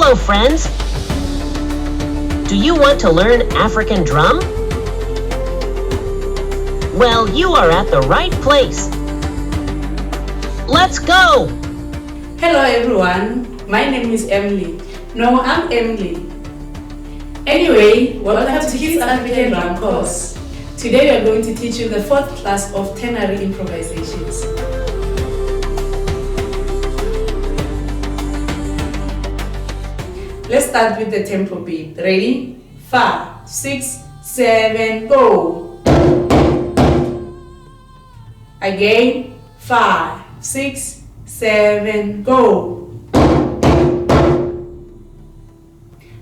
Hello, friends. Do you want to learn African drum? Well, you are at the right place. Let's go! Hello everyone, my name is Emily. No, I'm Emily. Anyway, welcome to his African drum course. Today we are going to teach you the 4th class of Ternary Improvisations. Let's start with the tempo beat. Ready? 5, 6, 7, go! Again, 5, 6, 7, go!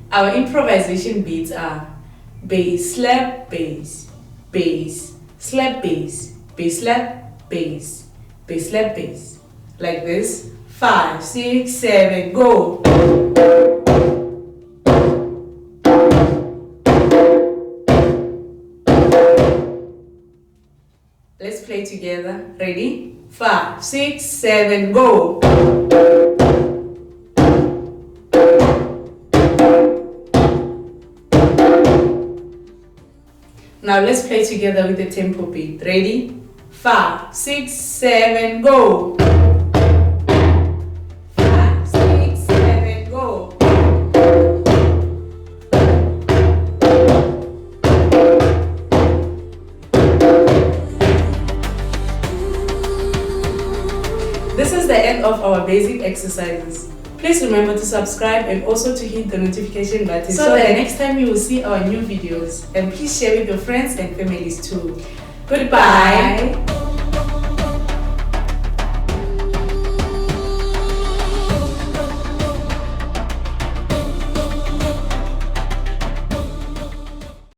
Our improvisation beats are bass, slap, bass, bass, slap, bass, bass, slap, bass, bass, slap, bass. Like this. 5, 6, 7, go! Let's play together. Ready? 5, 6, 7, go! Now let's play together with the tempo beat. Ready? 5, 6, 7, go! 5, 6, 7, go! This is the end of our basic exercises. Please remember to subscribe and also to hit the notification button so that next time you will see our new videos. And please share with your friends and families too. Goodbye!